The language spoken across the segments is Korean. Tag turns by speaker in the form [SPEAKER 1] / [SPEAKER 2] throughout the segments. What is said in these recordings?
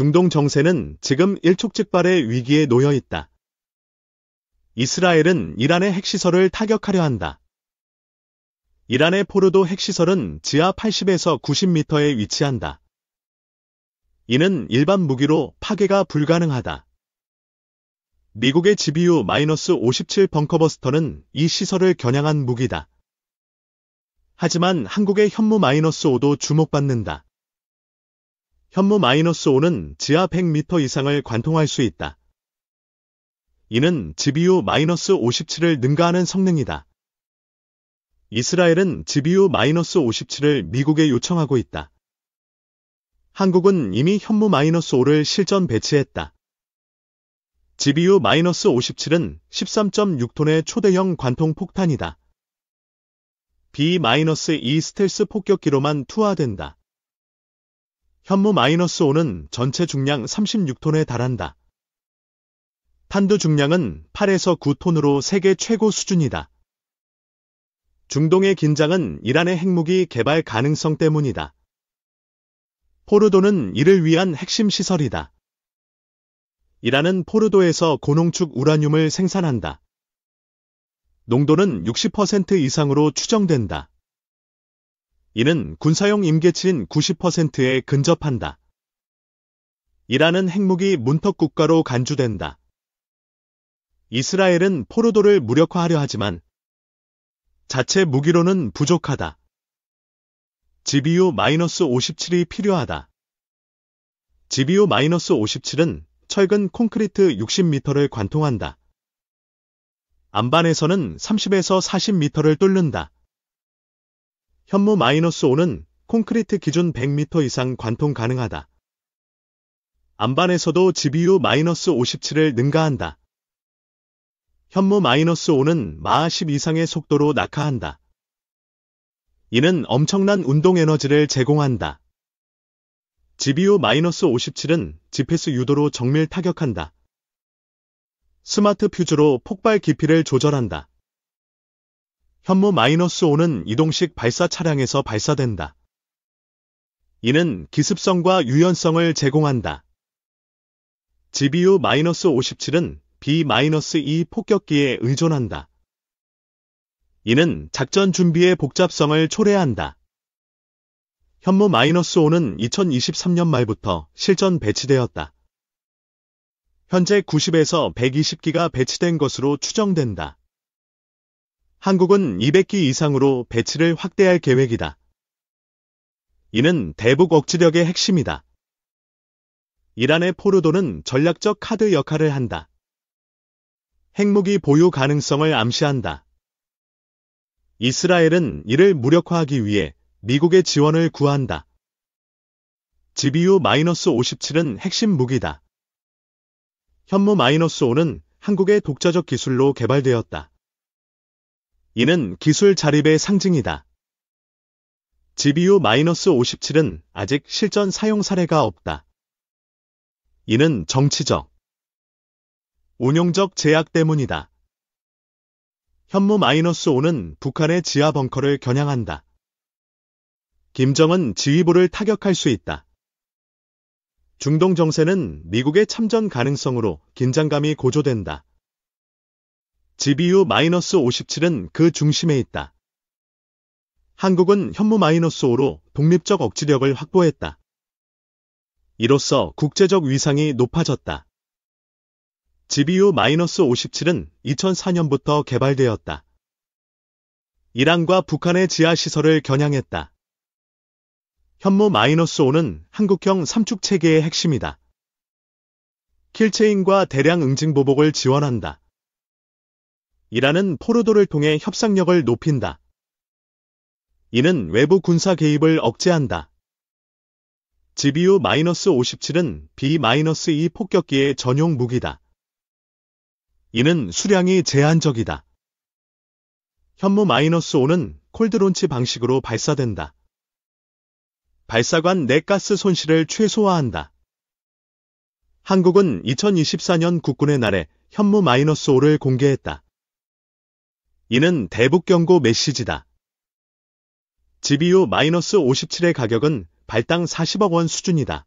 [SPEAKER 1] 중동 정세는 지금 일촉즉발의 위기에 놓여 있다. 이스라엘은 이란의 핵시설을 타격하려 한다. 이란의 포르도 핵시설은 지하 80에서 90m에 위치한다. 이는 일반 무기로 파괴가 불가능하다. 미국의 GBU-57 벙커버스터는 이 시설을 겨냥한 무기다. 하지만 한국의 현무-5도 주목받는다. 현무-5는 지하 100m 이상을 관통할 수 있다. 이는 GBU-57을 능가하는 성능이다. 이스라엘은 GBU-57을 미국에 요청하고 있다. 한국은 이미 현무-5를 실전 배치했다. GBU-57은 13.6톤의 초대형 관통 폭탄이다. B-2 스텔스 폭격기로만 투하된다. 현무-5는 전체 중량 36톤에 달한다. 탄두 중량은 8에서 9톤으로 세계 최고 수준이다. 중동의 긴장은 이란의 핵무기 개발 가능성 때문이다. 포르도는 이를 위한 핵심 시설이다. 이란은 포르도에서 고농축 우라늄을 생산한다. 농도는 60% 이상으로 추정된다. 이는 군사용 임계치인 90%에 근접한다. 이란은 핵무기 문턱 국가로 간주된다. 이스라엘은 포르도를 무력화하려 하지만 자체 무기로는 부족하다. GBU-57이 필요하다. GBU-57은 철근 콘크리트 60m를 관통한다. 안반에서는 30에서 40m를 뚫는다. 현무-5는 콘크리트 기준 100m 이상 관통 가능하다. 안반에서도 GBU-57을 능가한다. 현무-5는 마하 10 이상의 속도로 낙하한다. 이는 엄청난 운동 에너지를 제공한다. GBU-57은 GPS 유도로 정밀 타격한다. 스마트 퓨즈로 폭발 깊이를 조절한다. 현무-5는 이동식 발사 차량에서 발사된다. 이는 기습성과 유연성을 제공한다. GBU-57은 B-2 폭격기에 의존한다. 이는 작전 준비의 복잡성을 초래한다. 현무-5는 2023년 말부터 실전 배치되었다. 현재 90에서 120기가 배치된 것으로 추정된다. 한국은 200기 이상으로 배치를 확대할 계획이다. 이는 대북 억지력의 핵심이다. 이란의 포르도는 전략적 카드 역할을 한다. 핵무기 보유 가능성을 암시한다. 이스라엘은 이를 무력화하기 위해 미국의 지원을 구한다. GBU-57은 핵심 무기다. 현무-5는 한국의 독자적 기술로 개발되었다. 이는 기술 자립의 상징이다. GBU-57은 아직 실전 사용 사례가 없다. 이는 정치적, 운용적 제약 때문이다. 현무-5는 북한의 지하 벙커를 겨냥한다. 김정은 지휘부를 타격할 수 있다. 중동 정세는 미국의 참전 가능성으로 긴장감이 고조된다. GBU-57은 그 중심에 있다. 한국은 현무-5로 독립적 억지력을 확보했다. 이로써 국제적 위상이 높아졌다. GBU-57은 2004년부터 개발되었다. 이란과 북한의 지하시설을 겨냥했다. 현무-5는 한국형 삼축 체계의 핵심이다. 킬체인과 대량 응징 보복을 지원한다. 이란은 포르도를 통해 협상력을 높인다. 이는 외부 군사 개입을 억제한다. GBU-57은 B-2 폭격기의 전용 무기다. 이는 수량이 제한적이다. 현무-5는 콜드론치 방식으로 발사된다. 발사관 내 가스 손실을 최소화한다. 한국은 2024년 국군의 날에 현무-5를 공개했다. 이는 대북 경고 메시지다. GBU-57의 가격은 발당 40억 원 수준이다.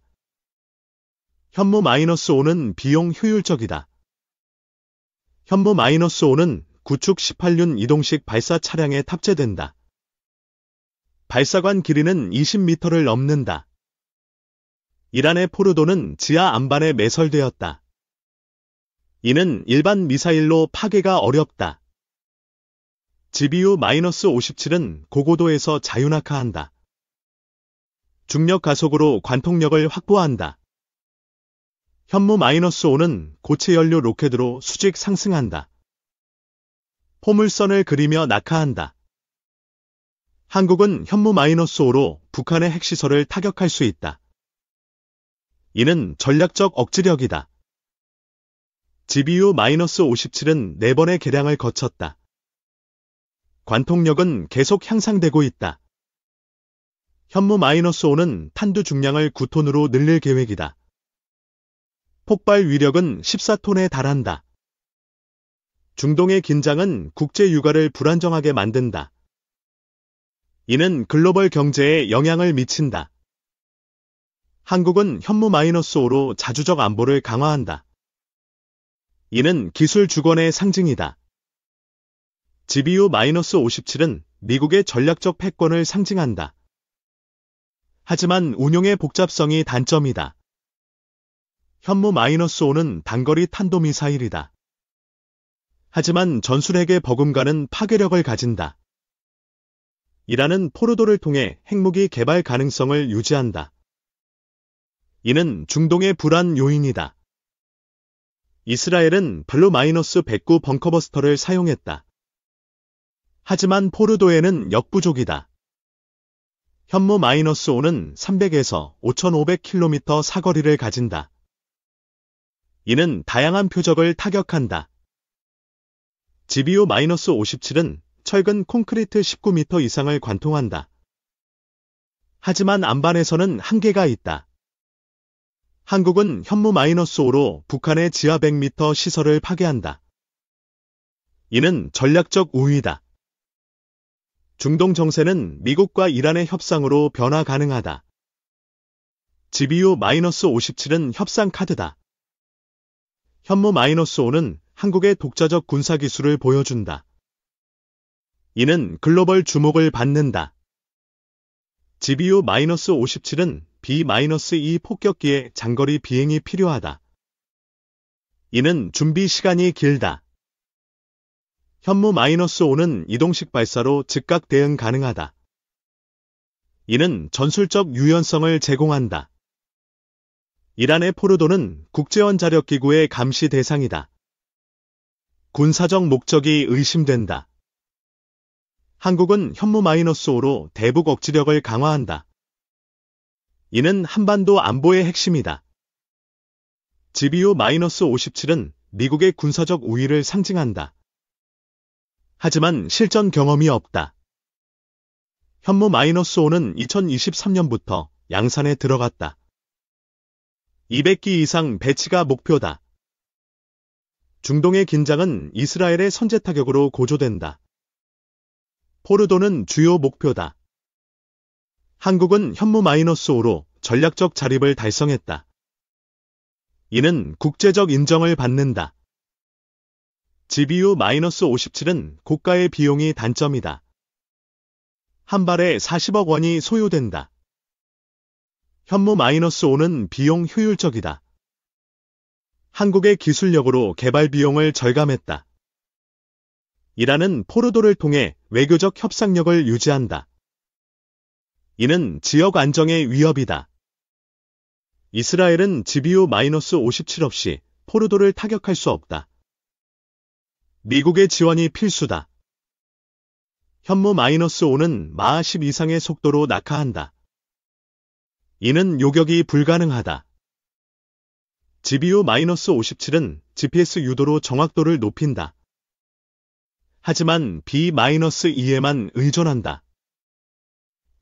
[SPEAKER 1] 현무 -5는 비용 효율적이다. 현무 -5는 구축 18륜 이동식 발사 차량에 탑재된다. 발사관 길이는 20m를 넘는다. 이란의 포르도는 지하 안반에 매설되었다. 이는 일반 미사일로 파괴가 어렵다. GBU-57은 고고도에서 자유낙하한다. 중력 가속으로 관통력을 확보한다. 현무 -5는 고체 연료 로켓으로 수직 상승한다. 포물선을 그리며 낙하한다. 한국은 현무 -5로 북한의 핵시설을 타격할 수 있다. 이는 전략적 억지력이다. GBU-57은 4번의 개량을 거쳤다. 관통력은 계속 향상되고 있다. 현무 -5는 탄두 중량을 9톤으로 늘릴 계획이다. 폭발 위력은 14톤에 달한다. 중동의 긴장은 국제 유가를 불안정하게 만든다. 이는 글로벌 경제에 영향을 미친다. 한국은 현무 -5로 자주적 안보를 강화한다. 이는 기술 주권의 상징이다. GBU-57은 미국의 전략적 패권을 상징한다. 하지만 운용의 복잡성이 단점이다. 현무 -5는 단거리 탄도미사일이다. 하지만 전술핵의 버금가는 파괴력을 가진다. 이란은 포르도를 통해 핵무기 개발 가능성을 유지한다. 이는 중동의 불안 요인이다. 이스라엘은 블루 -109 벙커버스터를 사용했다. 하지만 포르도에는 역부족이다. 현무 -5는 300에서 5,500km 사거리를 가진다. 이는 다양한 표적을 타격한다. GBU-57은 철근 콘크리트 19m 이상을 관통한다. 하지만 안반에서는 한계가 있다. 한국은 현무 -5로 북한의 지하 100m 시설을 파괴한다. 이는 전략적 우위다. 중동 정세는 미국과 이란의 협상으로 변화 가능하다. GBU-57은 협상 카드다. 현무 -5는 한국의 독자적 군사기술을 보여준다. 이는 글로벌 주목을 받는다. GBU-57은 B-2 폭격기의 장거리 비행이 필요하다. 이는 준비 시간이 길다. 현무 -5는 이동식 발사로 즉각 대응 가능하다. 이는 전술적 유연성을 제공한다. 이란의 포르도는 국제원자력기구의 감시 대상이다. 군사적 목적이 의심된다. 한국은 현무 -5로 대북 억지력을 강화한다. 이는 한반도 안보의 핵심이다. GBU-57은 미국의 군사적 우위를 상징한다. 하지만 실전 경험이 없다. 현무 -5는 2023년부터 양산에 들어갔다. 200기 이상 배치가 목표다. 중동의 긴장은 이스라엘의 선제 타격으로 고조된다. 포르도는 주요 목표다. 한국은 현무 -5로 전략적 자립을 달성했다. 이는 국제적 인정을 받는다. GBU-57은 고가의 비용이 단점이다. 한 발에 40억 원이 소요된다. 현무 -5는 비용 효율적이다. 한국의 기술력으로 개발 비용을 절감했다. 이란은 포르도를 통해 외교적 협상력을 유지한다. 이는 지역 안정의 위협이다. 이스라엘은 GBU-57 없이 포르도를 타격할 수 없다. 미국의 지원이 필수다. 현무 -5는 마하 10 이상의 속도로 낙하한다. 이는 요격이 불가능하다. GBU-57은 GPS 유도로 정확도를 높인다. 하지만 B-2에만 의존한다.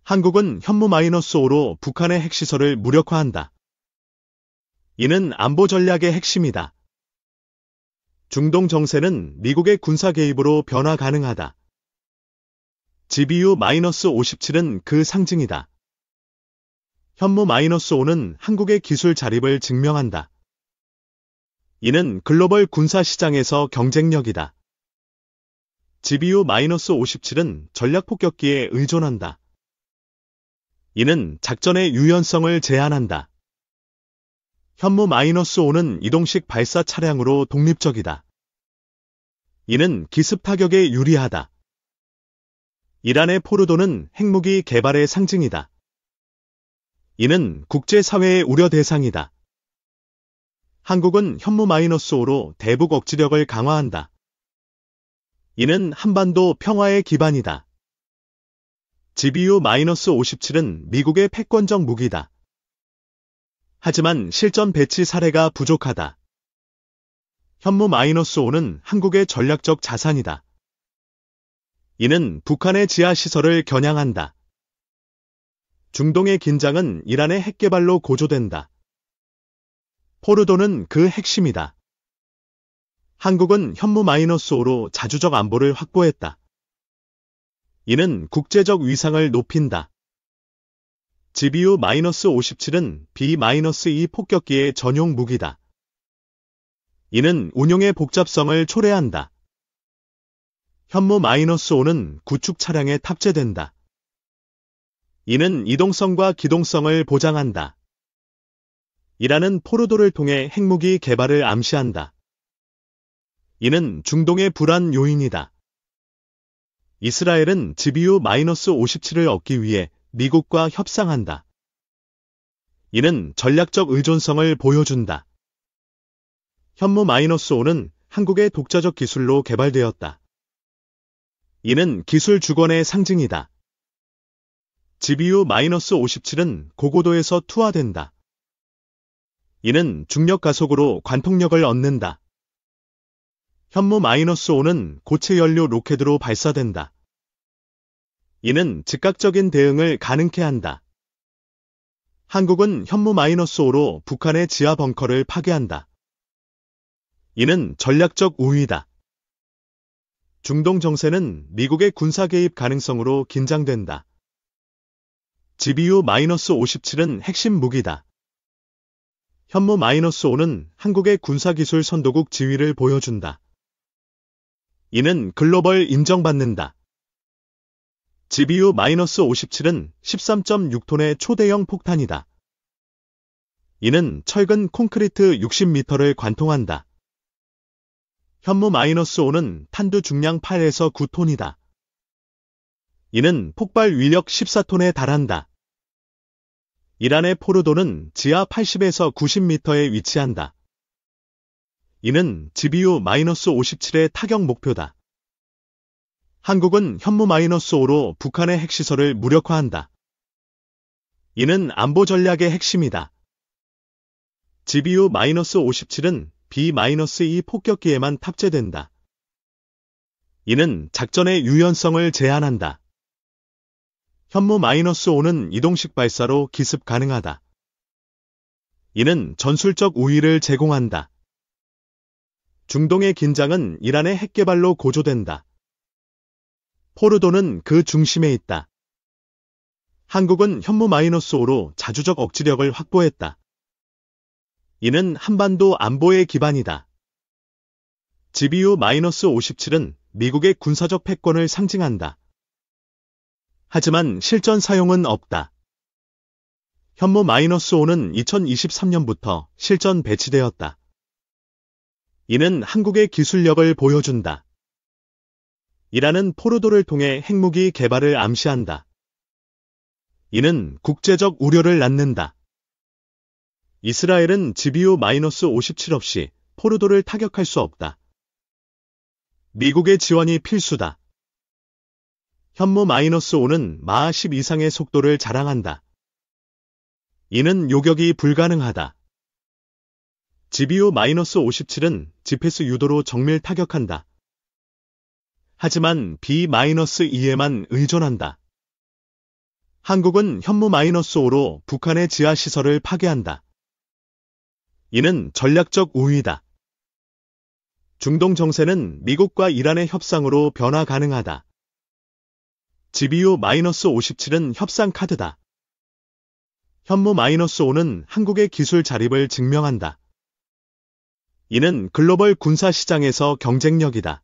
[SPEAKER 1] 한국은 현무 -5로 북한의 핵시설을 무력화한다. 이는 안보 전략의 핵심이다. 중동 정세는 미국의 군사 개입으로 변화 가능하다. GBU-57은 그 상징이다. 현무-5는 한국의 기술 자립을 증명한다. 이는 글로벌 군사 시장에서 경쟁력이다. GBU-57은 전략 폭격기에 의존한다. 이는 작전의 유연성을 제한한다. 현무-5는 이동식 발사 차량으로 독립적이다. 이는 기습 타격에 유리하다. 이란의 포르도는 핵무기 개발의 상징이다. 이는 국제사회의 우려 대상이다. 한국은 현무-5로 대북 억지력을 강화한다. 이는 한반도 평화의 기반이다. GBU-57은 미국의 패권적 무기다. 하지만 실전 배치 사례가 부족하다. 현무-5는 한국의 전략적 자산이다. 이는 북한의 지하시설을 겨냥한다. 중동의 긴장은 이란의 핵개발로 고조된다. 포르도는 그 핵심이다. 한국은 현무-5로 자주적 안보를 확보했다. 이는 국제적 위상을 높인다. GBU-57은 B-2 폭격기의 전용 무기다. 이는 운용의 복잡성을 초래한다. 현무-5는 구축 차량에 탑재된다. 이는 이동성과 기동성을 보장한다. 이란은 포르도를 통해 핵무기 개발을 암시한다. 이는 중동의 불안 요인이다. 이스라엘은 GBU-57을 얻기 위해 미국과 협상한다. 이는 전략적 의존성을 보여준다. 현무-5는 한국의 독자적 기술로 개발되었다. 이는 기술 주권의 상징이다. GBU-57은 고고도에서 투하된다. 이는 중력 가속으로 관통력을 얻는다. 현무-5는 고체 연료 로켓으로 발사된다. 이는 즉각적인 대응을 가능케 한다. 한국은 현무-5로 북한의 지하 벙커를 파괴한다. 이는 전략적 우위다. 중동 정세는 미국의 군사 개입 가능성으로 긴장된다. GBU-57은 핵심 무기다. 현무-5는 한국의 군사기술 선도국 지위를 보여준다. 이는 글로벌 인정받는다. GBU-57은 13.6톤의 초대형 폭탄이다. 이는 철근 콘크리트 60m를 관통한다. 현무-5는 탄두 중량 8에서 9톤이다. 이는 폭발 위력 14톤에 달한다. 이란의 포르도는 지하 80에서 90m에 위치한다. 이는 GBU-57의 타격 목표다. 한국은 현무-5로 북한의 핵시설을 무력화한다. 이는 안보 전략의 핵심이다. GBU-57은 B-2 폭격기에만 탑재된다. 이는 작전의 유연성을 제한한다. 현무-5는 이동식 발사로 기습 가능하다. 이는 전술적 우위를 제공한다. 중동의 긴장은 이란의 핵개발로 고조된다. 포르도는 그 중심에 있다. 한국은 현무-5로 자주적 억지력을 확보했다. 이는 한반도 안보의 기반이다. GBU-57은 미국의 군사적 패권을 상징한다. 하지만 실전 사용은 없다. 현무-5는 2023년부터 실전 배치되었다. 이는 한국의 기술력을 보여준다. 이란은 포르도를 통해 핵무기 개발을 암시한다. 이는 국제적 우려를 낳는다. 이스라엘은 GBU-57 없이 포르도를 타격할 수 없다. 미국의 지원이 필수다. 현무-5는 마하 10 이상의 속도를 자랑한다. 이는 요격이 불가능하다. GBU-57은 GPS 유도로 정밀 타격한다. 하지만 B-2에만 의존한다. 한국은 현무-5로 북한의 지하시설을 파괴한다. 이는 전략적 우위다. 중동 정세는 미국과 이란의 협상으로 변화 가능하다. GBU-57은 협상 카드다. 현무-5는 한국의 기술 자립을 증명한다. 이는 글로벌 군사 시장에서 경쟁력이다.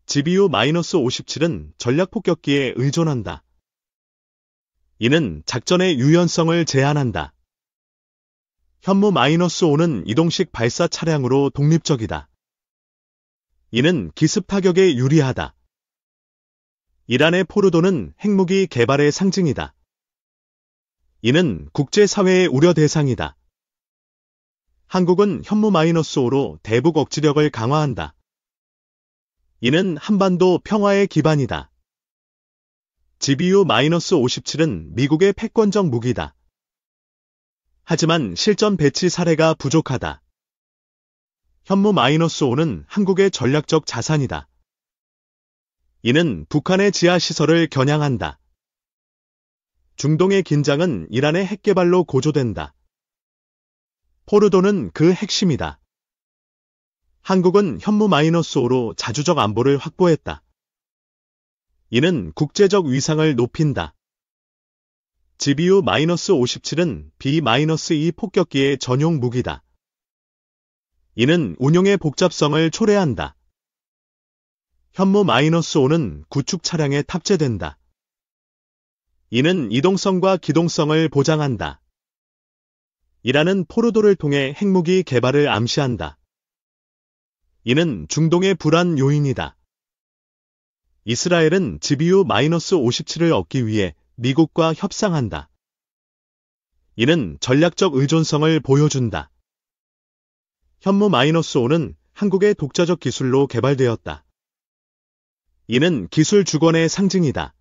[SPEAKER 1] GBU-57은 전략폭격기에 의존한다. 이는 작전의 유연성을 제한한다. 현무-5는 이동식 발사 차량으로 독립적이다. 이는 기습 타격에 유리하다. 이란의 포르도는 핵무기 개발의 상징이다. 이는 국제사회의 우려 대상이다. 한국은 현무-5로 대북 억지력을 강화한다. 이는 한반도 평화의 기반이다. GBU-57은 미국의 패권적 무기다. 하지만 실전 배치 사례가 부족하다. 현무-5는 한국의 전략적 자산이다. 이는 북한의 지하시설을 겨냥한다. 중동의 긴장은 이란의 핵개발로 고조된다. 포르도는 그 핵심이다. 한국은 현무-5로 자주적 안보를 확보했다. 이는 국제적 위상을 높인다. GBU-57은 B-2 폭격기의 전용 무기다. 이는 운용의 복잡성을 초래한다. 현무-5는 구축 차량에 탑재된다. 이는 이동성과 기동성을 보장한다. 이란은 포르도를 통해 핵무기 개발을 암시한다. 이는 중동의 불안 요인이다. 이스라엘은 GBU-57을 얻기 위해 미국과 협상한다. 이는 전략적 의존성을 보여준다. 현무-5는 한국의 독자적 기술로 개발되었다. 이는 기술 주권의 상징이다.